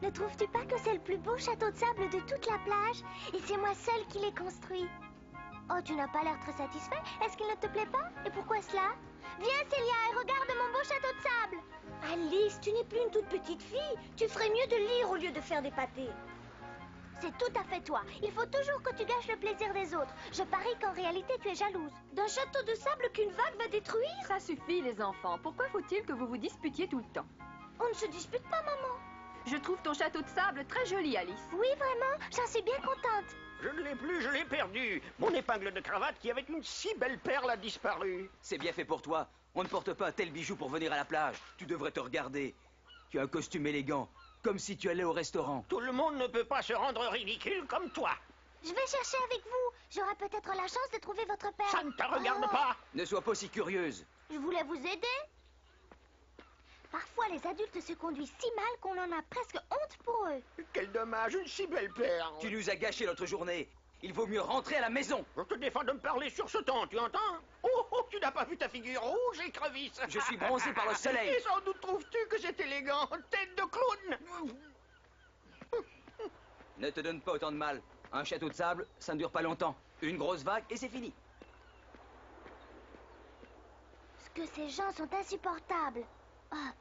Ne trouves-tu pas que c'est le plus beau château de sable de toute la plage? Et c'est moi seule qui l'ai construit. Oh, tu n'as pas l'air très satisfait. Est-ce qu'il ne te plaît pas? Et pourquoi cela? Viens, Célia, et regarde mon beau château de sable. Alice, tu n'es plus une toute petite fille. Tu ferais mieux de lire au lieu de faire des pâtés. C'est tout à fait toi. Il faut toujours que tu gâches le plaisir des autres. Je parie qu'en réalité, tu es jalouse. D'un château de sable qu'une vague va détruire? Ça suffit, les enfants. Pourquoi faut-il que vous vous disputiez tout le temps? On ne se dispute pas, maman. Je trouve ton château de sable très joli, Alice. Oui, vraiment, j'en suis bien contente. Je ne l'ai plus, je l'ai perdu. Mon épingle de cravate qui avait une si belle perle a disparu. C'est bien fait pour toi. On ne porte pas un tel bijou pour venir à la plage. Tu devrais te regarder. Tu as un costume élégant, comme si tu allais au restaurant. Tout le monde ne peut pas se rendre ridicule comme toi. Je vais chercher avec vous. J'aurai peut-être la chance de trouver votre père. Ça ne te regarde pas. Ne sois pas si curieuse. Je voulais vous aider. Parfois, les adultes se conduisent si mal qu'on en a presque honte pour eux. Quel dommage, une si belle perle. Tu nous as gâché notre journée. Il vaut mieux rentrer à la maison. Je te défends de me parler sur ce ton, tu entends? Oh, tu n'as pas vu ta figure rouge, écrevisse. Je suis bronzé par le soleil. Et sans doute trouves-tu que c'est élégant, tête de clown. Ne te donne pas autant de mal. Un château de sable, ça ne dure pas longtemps. Une grosse vague et c'est fini. Ce que ces gens sont insupportables. Ah.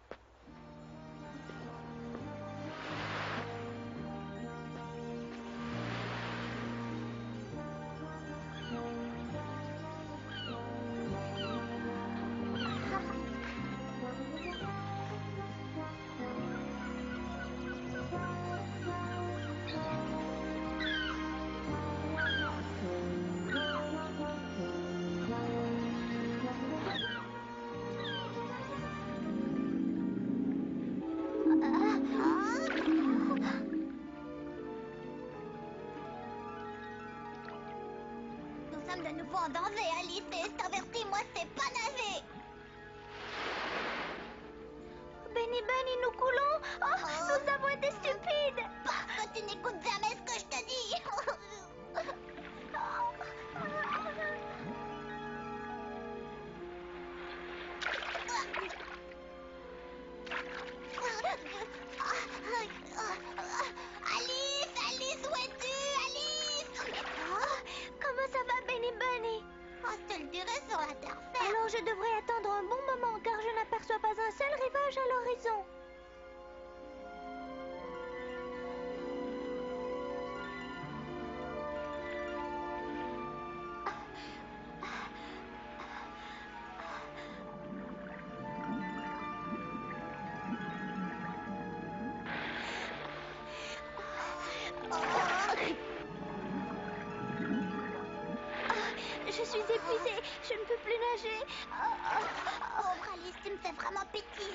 Nous sommes de nouveau en danger, Alice, et je t'avertis, moi, c'est pas nager. Benny, nous coulons. Oh, nous avons été stupides. Parce que tu n'écoutes jamais ce que je te dis. Alice, où es-tu, Alice? Comment ça va, Benny? Oh, je te le dirai sur la terre ferme. Alors je devrais attendre un bon moment, car je n'aperçois pas un seul rivage à l'horizon. Je suis épuisée, je ne peux plus nager. Pauvre Alice, tu me fais vraiment pitié.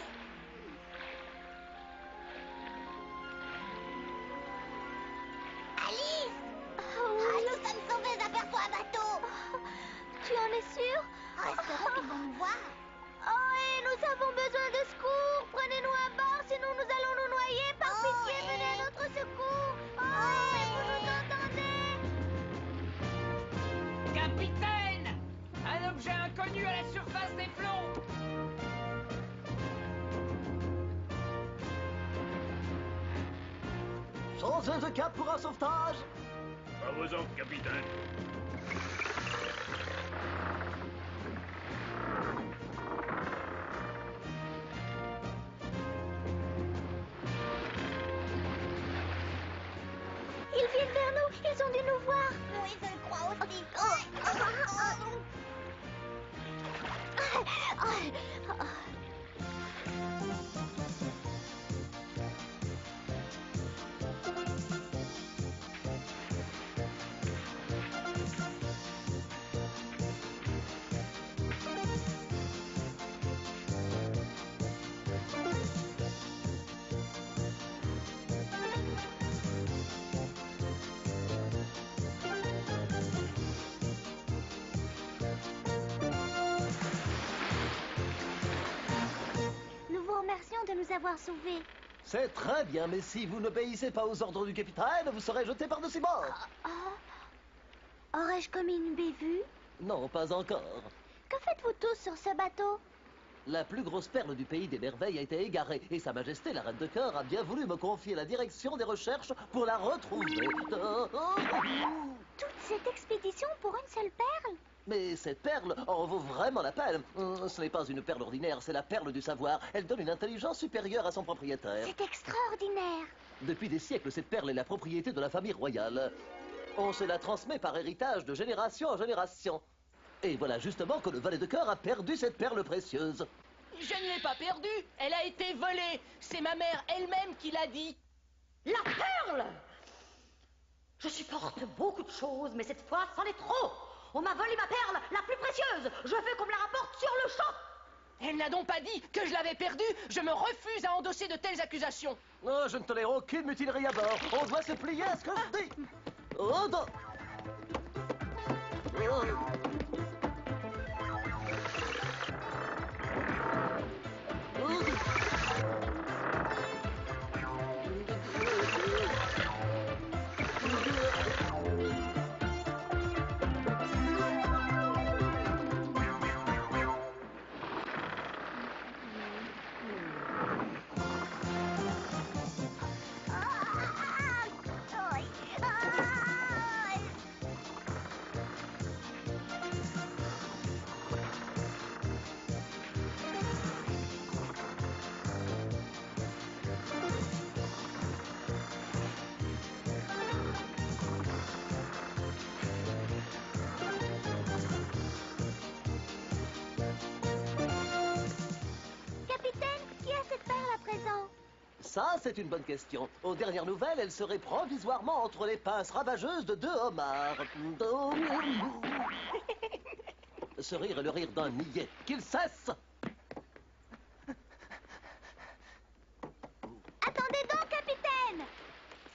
Alice! Oui. Nous sommes sauvés, aperçois un bateau. Tu en es sûre? Espérons qu'ils vont nous voir. Oh, et nous avons besoin de secours. Prenez-nous à bord, sinon nous allons nous noyer. Par pitié, venez à notre secours. Oh, et vous nous entendez? Capitaine! Un objet inconnu à la surface des flots! Changez de cap pour un sauvetage. À vos ordres, capitaine. Ils viennent vers nous, ils ont dû nous voir. Oui, je le crois aussi. Nous vous remercions de nous avoir sauvés. C'est très bien, mais si vous n'obéissez pas aux ordres du capitaine, vous serez jeté par-dessus bord. Aurais-je commis une bévue? Non, pas encore. Que faites-vous tous sur ce bateau? La plus grosse perle du pays des merveilles a été égarée et Sa Majesté, la Reine de Cœur, a bien voulu me confier la direction des recherches pour la retrouver. Toute cette expédition pour une seule perle? Mais cette perle en vaut vraiment la peine. Ce n'est pas une perle ordinaire, c'est la perle du savoir. Elle donne une intelligence supérieure à son propriétaire. C'est extraordinaire. Depuis des siècles, cette perle est la propriété de la famille royale. On se la transmet par héritage de génération en génération. Et voilà justement que le valet de cœur a perdu cette perle précieuse. Je ne l'ai pas perdue, elle a été volée. C'est ma mère elle-même qui l'a dit. La perle! Je supporte beaucoup de choses, mais cette fois, c'en est trop. On m'a volé ma perle, la plus précieuse. Je veux qu'on me la rapporte sur le champ. Elle n'a donc pas dit que je l'avais perdue. Je me refuse à endosser de telles accusations. Oh, je ne tolère aucune mutinerie à bord. On doit se plier à ce que je dis. Oh, non. Oh. Ça, c'est une bonne question. Aux dernières nouvelles, elle serait provisoirement entre les pinces ravageuses de 2 homards. Ce rire est le rire d'un niais. Qu'il cesse! Attendez donc, capitaine!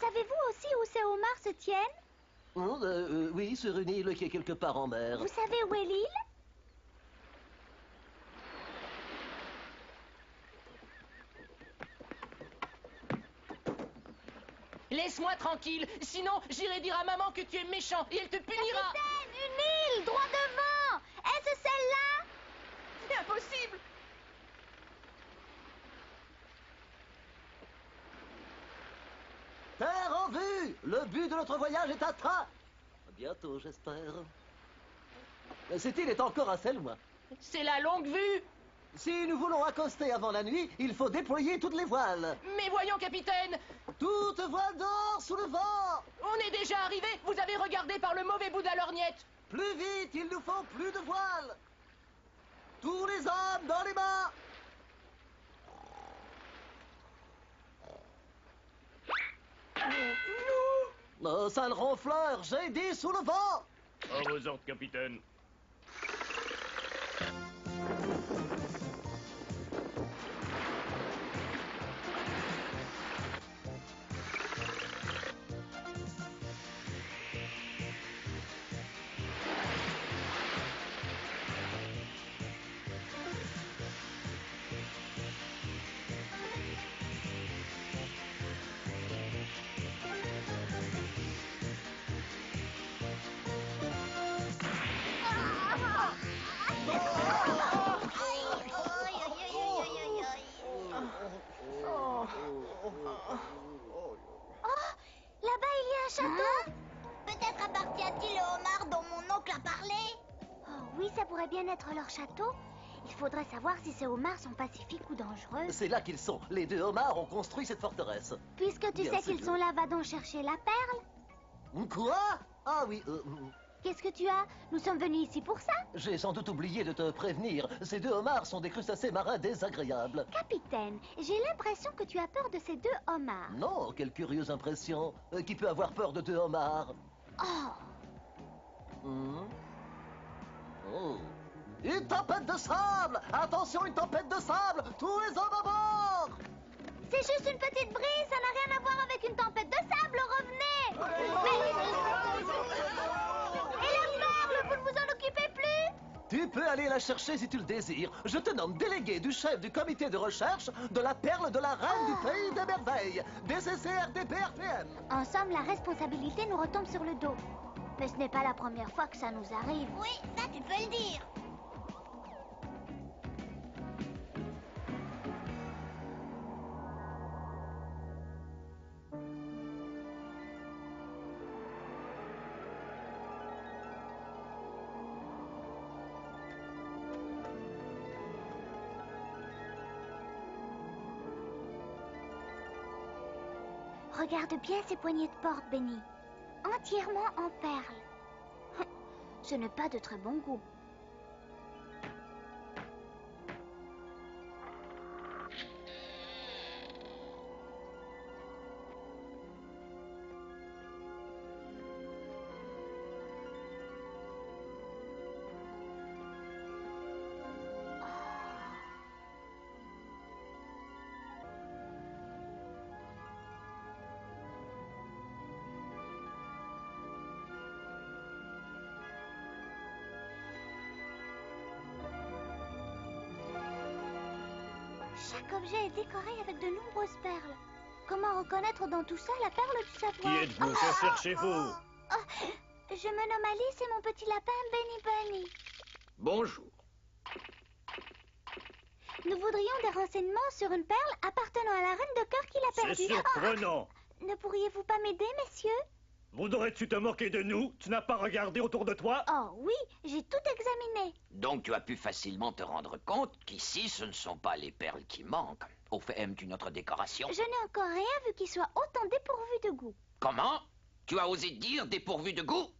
Savez-vous aussi où ces homards se tiennent? Oui, sur une île qui est quelque part en mer. Vous savez où est l'île? Laisse-moi tranquille, sinon j'irai dire à maman que tu es méchant et elle te punira. Capitaine, une île, droit devant! Est-ce celle-là? C'est impossible. Terre en vue! Le but de notre voyage est atteint! À bientôt, j'espère. Cette île est encore assez loin. C'est la longue vue. Si nous voulons accoster avant la nuit, il faut déployer toutes les voiles. Mais voyons, capitaine. Toutes voiles d'or sous le vent. On est déjà arrivé. Vous avez regardé par le mauvais bout de la lorgnette. Plus vite, il nous faut plus de voiles. Tous les hommes dans les mâts. Oh, sale ronfleur, j'ai dit sous le vent. À vos ordres, capitaine. Peut-être appartient-il au homard dont mon oncle a parlé? Oh oui, ça pourrait bien être leur château. Il faudrait savoir si ces homards sont pacifiques ou dangereux. C'est là qu'ils sont. Les 2 homards ont construit cette forteresse. Puisque tu Bien, sais c'est qu'ils bien. sont là, va donc chercher la perle. Quoi? Ah oui, Qu'est-ce que tu as? Nous sommes venus ici pour ça. j'ai sans doute oublié de te prévenir. Ces 2 homards sont des crustacés marins désagréables. Capitaine, j'ai l'impression que tu as peur de ces 2 homards. Non, quelle curieuse impression. Qui peut avoir peur de 2 homards? Oh, Oh. Une tempête de sable! Attention, une tempête de sable! Tous les hommes à bord! c'est juste une petite brise, ça n'a rien à voir avec une tempête de sable, revenez! Et la perle, vous ne vous en occupez plus? Tu peux aller la chercher si tu le désires. Je te nomme délégué du chef du comité de recherche de la perle de la reine du pays des merveilles, DCCRDPRPM. En somme, la responsabilité nous retombe sur le dos. Mais ce n'est pas la première fois que ça nous arrive. Oui, ça tu peux le dire. Regarde bien ces poignées de porte, Benny. Entièrement en perles. Ce n'est pas de très bon goût. Chaque objet est décoré avec de nombreuses perles. Comment reconnaître dans tout ça la perle du savoir? Qui êtes-vous? Que cherchez-vous? Je me nomme Alice et mon petit lapin Benny Bunny. Bonjour. Nous voudrions des renseignements sur une perle appartenant à la reine de cœur qui l'a perdue. C'est surprenant. Ne pourriez-vous pas m'aider, messieurs? Voudrais-tu te moquer de nous? Tu n'as pas regardé autour de toi? Oh oui, j'ai tout examiné. Donc tu as pu facilement te rendre compte qu'ici, ce ne sont pas les perles qui manquent. Au fait, aimes-tu notre décoration? Je n'ai encore rien vu qui soit autant dépourvu de goût. Comment? Tu as osé dire dépourvu de goût?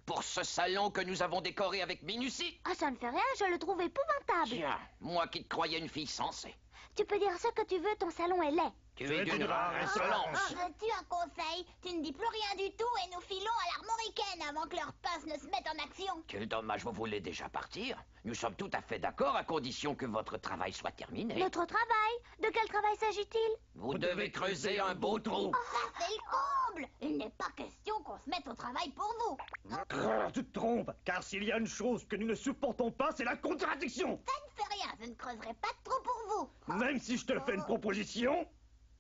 Pour ce salon que nous avons décoré avec minutie? Ah, ça ne fait rien, je le trouve épouvantable. Tiens, moi qui te croyais une fille sensée. Tu peux dire ce que tu veux, ton salon est laid. Tu es d'une rare insolence. Veux-tu un conseil? Tu ne dis plus rien du tout et nous filons à l'armoricaine avant que leur passe ne se mette en action. Quel dommage, vous voulez déjà partir? Nous sommes tout à fait d'accord à condition que votre travail soit terminé. Notre travail? De quel travail s'agit-il? Vous devez creuser un beau trou. Ça, c'est le comble. Il n'est pas question qu'on se mette au travail pour vous. Tu te trompes, car s'il y a une chose que nous ne supportons pas, c'est la contradiction. Ça ne fait rien, je ne creuserai pas de trou pour vous. Même si je te fais une proposition,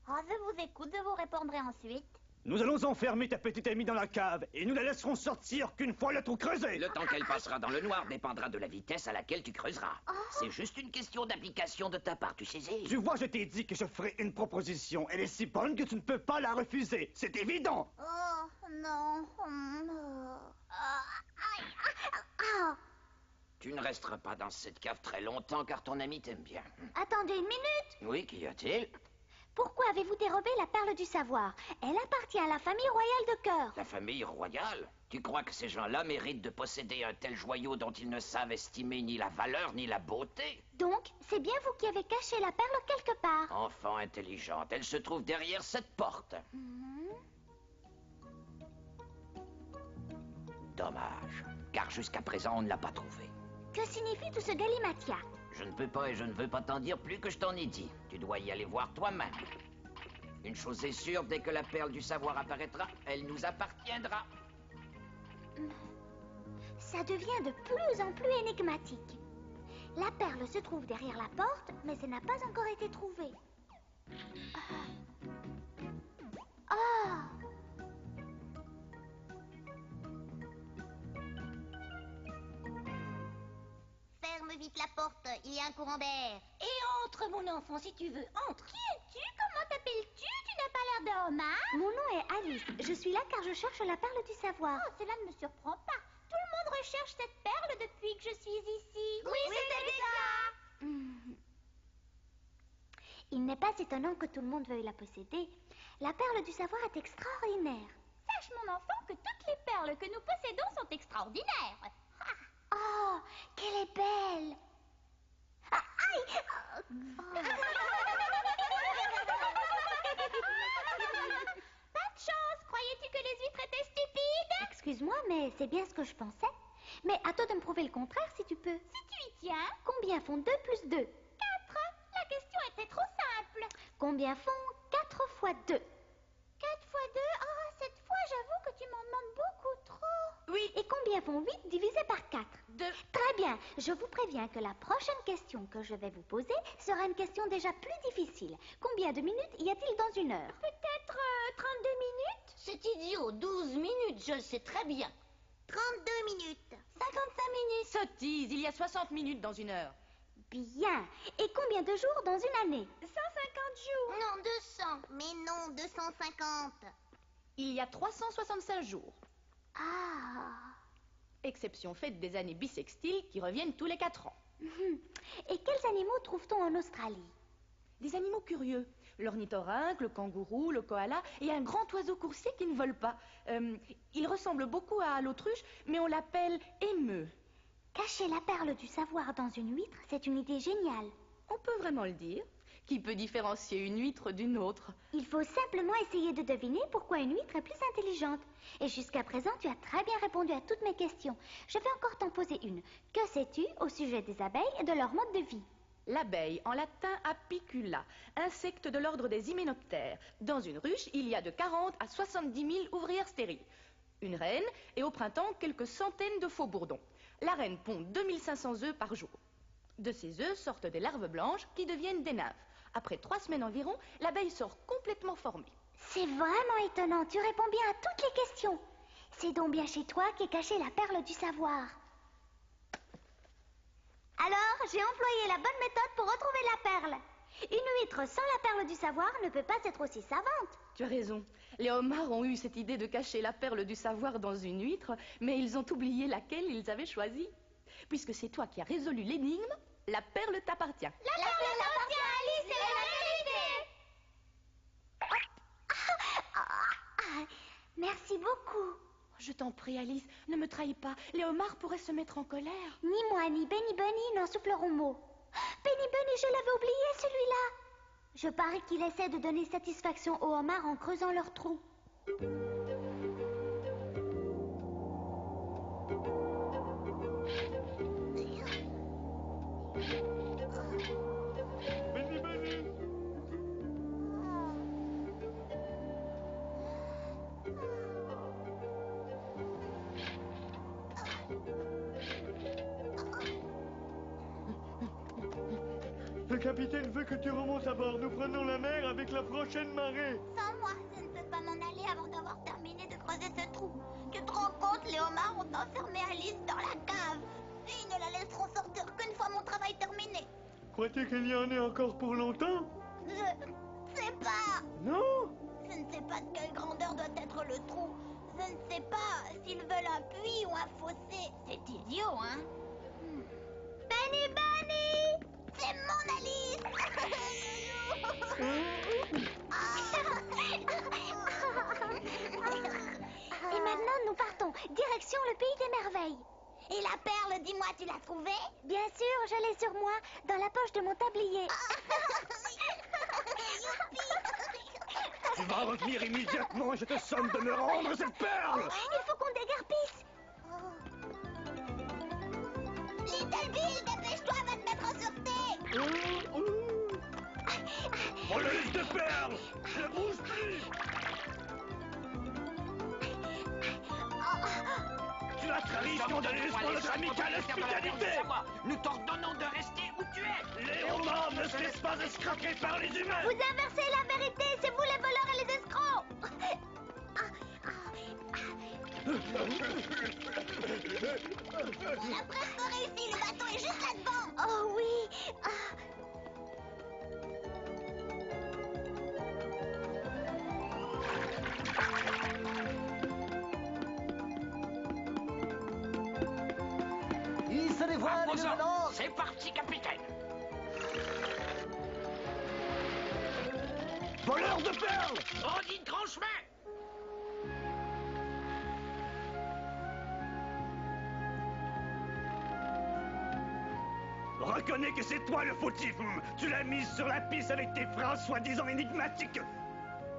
Je vous écoute, je vous répondrai ensuite. nous allons enfermer ta petite amie dans la cave et nous la laisserons sortir qu'une fois le trou creusé. Le temps qu'elle passera dans le noir dépendra de la vitesse à laquelle tu creuseras. C'est juste une question d'application de ta part, tu saisis? Tu vois, je t'ai dit que je ferai une proposition. Elle est si bonne que tu ne peux pas la refuser. C'est évident. Oh, non. Tu ne resteras pas dans cette cave très longtemps car ton ami t'aime bien. Attendez une minute. Oui, qu'y a-t-il? Pourquoi avez-vous dérobé la perle du savoir? Elle appartient à la famille royale de cœur. La famille royale? Tu crois que ces gens-là méritent de posséder un tel joyau dont ils ne savent estimer ni la valeur ni la beauté? Donc, c'est bien vous qui avez caché la perle quelque part. Enfant intelligente, elle se trouve derrière cette porte. Dommage, car jusqu'à présent on ne l'a pas trouvée. Que signifie tout ce galimatia? Je ne peux pas et je ne veux pas t'en dire plus que je t'en ai dit. Tu dois y aller voir toi-même. Une chose est sûre, dès que la perle du savoir apparaîtra, elle nous appartiendra. Ça devient de plus en plus énigmatique. La perle se trouve derrière la porte, mais elle n'a pas encore été trouvée. Ferme vite la porte, il y a un courant d'air. Et entre, mon enfant, si tu veux, entre. Qui es-tu? Comment t'appelles-tu? Tu n'as pas l'air de homard. Mon nom est Alice. Je suis là car je cherche la perle du savoir. Oh, cela ne me surprend pas. Tout le monde recherche cette perle depuis que je suis ici. Oui, c'était ça. Il n'est pas étonnant que tout le monde veuille la posséder. La perle du savoir est extraordinaire. Sache, mon enfant, que toutes les perles que nous possédons sont extraordinaires. Oh, qu'elle est belle! Aïe! Pas de chance. Croyais-tu que les huîtres étaient stupides? Excuse-moi, mais c'est bien ce que je pensais. Mais à toi de me prouver le contraire si tu peux. Si tu y tiens. Combien font 2 plus 2? 4. La question était trop simple. Combien font 4 fois 2? 4 fois 2? Oh, cette fois, j'avoue que tu m'en demandes beaucoup trop. Oui. Et combien font 8 divisé par 4? 2. Très bien. Je vous préviens que la prochaine question que je vais vous poser sera une question déjà plus difficile. Combien de minutes y a-t-il dans une heure? Peut-être 32 minutes? C'est idiot, 12 minutes, je le sais très bien. 32 minutes. 55 minutes. Sottise, il y a 60 minutes dans une heure. Bien. Et combien de jours dans une année? 150 jours. Non, 200. Mais non, 250. Il y a 365 jours. Ah. Exception faite des années bissextiles qui reviennent tous les 4 ans. Et quels animaux trouve-t-on en Australie? Des animaux curieux. l'ornithorynque, le kangourou, le koala et un grand oiseau coursier qui ne vole pas. Il ressemble beaucoup à l'autruche, mais on l'appelle émeu. Cacher la perle du savoir dans une huître, c'est une idée géniale. On peut vraiment le dire. Qui peut différencier une huître d'une autre? Il faut simplement essayer de deviner pourquoi une huître est plus intelligente. Et jusqu'à présent, tu as très bien répondu à toutes mes questions. Je vais encore t'en poser une. Que sais-tu au sujet des abeilles et de leur mode de vie? L'abeille, en latin apicula, insecte de l'ordre des hyménoptères. Dans une ruche, il y a de 40 à 70 000 ouvrières stériles. Une reine et au printemps, quelques centaines de faux bourdons. La reine pond 2500 œufs par jour. De ces œufs sortent des larves blanches qui deviennent des nymphes. Après 3 semaines environ, l'abeille sort complètement formée. C'est vraiment étonnant, tu réponds bien à toutes les questions. C'est donc bien chez toi qu'est cachée la perle du savoir. Alors, j'ai employé la bonne méthode pour retrouver la perle. Une huître sans la perle du savoir ne peut pas être aussi savante. Tu as raison. Les homards ont eu cette idée de cacher la perle du savoir dans une huître, mais ils ont oublié laquelle ils avaient choisie. Puisque c'est toi qui as résolu l'énigme, la perle t'appartient. La perle t'appartient, Alice, c'est la vérité. Merci beaucoup. Je t'en prie, Alice, ne me trahis pas. Les homards pourraient se mettre en colère. Ni moi, ni Benny Bunny n'en souffleront mot. Benny Bunny, je l'avais oublié, celui-là. Je parie qu'il essaie de donner satisfaction aux homards en creusant leur trou. Benny Bunny. Le capitaine veut que tu remontes à bord. Nous prenons la mer avec la prochaine marée. Sans moi, je ne peux pas m'en aller avant d'avoir terminé de creuser ce trou. Tu te rends compte, les homards ont enfermé Alice dans la cave. Et ils ne la laisseront sortir qu'une fois mon travail terminé. Crois-tu qu'il y en ait encore pour longtemps? Je sais pas. Non? Je ne sais pas de quelle grandeur doit être le trou. Je ne sais pas s'ils veulent un puits ou un fossé. C'est idiot, hein? Benny Bunny! C'est mon Alice! Et maintenant, nous partons. Direction le pays des merveilles. Et la perle, dis-moi, tu l'as trouvée? Bien sûr, je l'ai sur moi, dans la poche de mon tablier. Tu vas revenir immédiatement et je te somme de me rendre cette perle. Il faut qu'on déguerpisse. Little Bill, dépêche-toi, va te mettre en sûreté! Voleuse de perles! Ne bouge plus! Tu as trahi scandaleuse pour notre amicale hospitalité! Nous t'ordonnons de rester où tu es! Les homards ne se laissent pas escroquer par les humains! Vous inversez la vérité, c'est vous les voleurs et les escrocs. On a presque réussi, le bateau est juste là-devant! Oh oui. Il se dévoile et le mélange. C'est parti, capitaine! Voleur de perles! Bandit de grand chemin! Reconnais que c'est toi le fautif. Tu l'as mise sur la piste avec tes phrases soi-disant énigmatiques.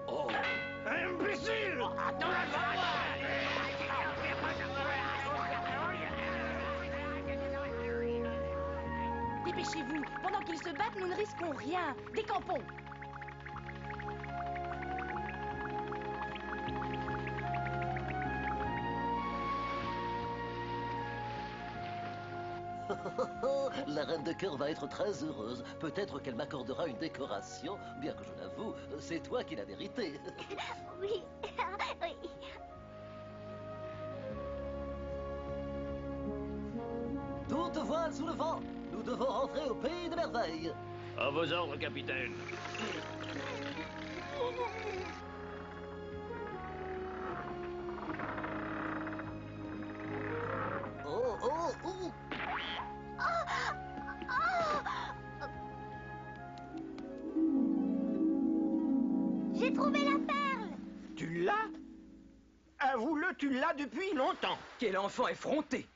Oh! Imbécile! Dépêchez-vous. Pendant qu'ils se battent, nous ne risquons rien. Décampons. La reine de cœur va être très heureuse. Peut-être qu'elle m'accordera une décoration, bien que je l'avoue, c'est toi qui l'as mérité. Oui. Oui. Toute voile sous le vent. Nous devons rentrer au pays des merveilles. À vos ordres, capitaine. Oh, oh, oh. trouvé la perle. Tu l'as? Avoue-le, tu l'as depuis longtemps. Quel enfant effronté!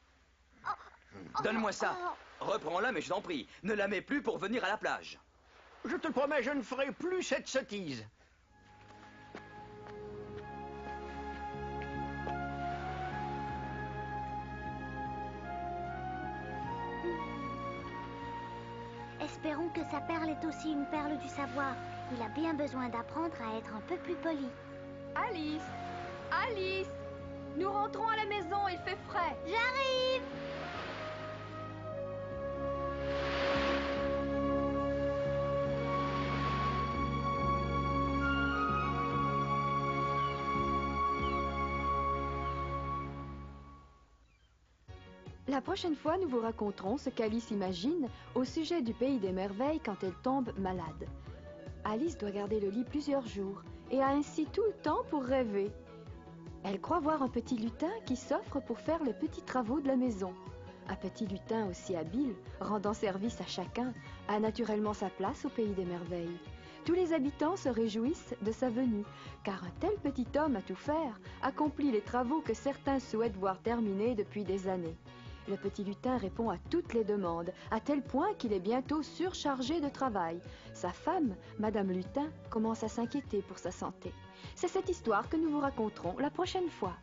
Donne-moi ça. Reprends-la, mais je t'en prie. Ne la mets plus pour venir à la plage. Je te promets, je ne ferai plus cette sottise. Espérons que sa perle est aussi une perle du savoir. Il a bien besoin d'apprendre à être un peu plus poli. Alice! Alice! Nous rentrons à la maison, il fait frais. J'arrive! La prochaine fois, nous vous raconterons ce qu'Alice imagine au sujet du pays des merveilles quand elle tombe malade. Alice doit garder le lit plusieurs jours et a ainsi tout le temps pour rêver. Elle croit voir un petit lutin qui s'offre pour faire les petits travaux de la maison. Un petit lutin aussi habile, rendant service à chacun, a naturellement sa place au pays des merveilles. Tous les habitants se réjouissent de sa venue, car un tel petit homme à tout faire accomplit les travaux que certains souhaitent voir terminés depuis des années. Le petit lutin répond à toutes les demandes, à tel point qu'il est bientôt surchargé de travail. Sa femme, Madame Lutin, commence à s'inquiéter pour sa santé. C'est cette histoire que nous vous raconterons la prochaine fois.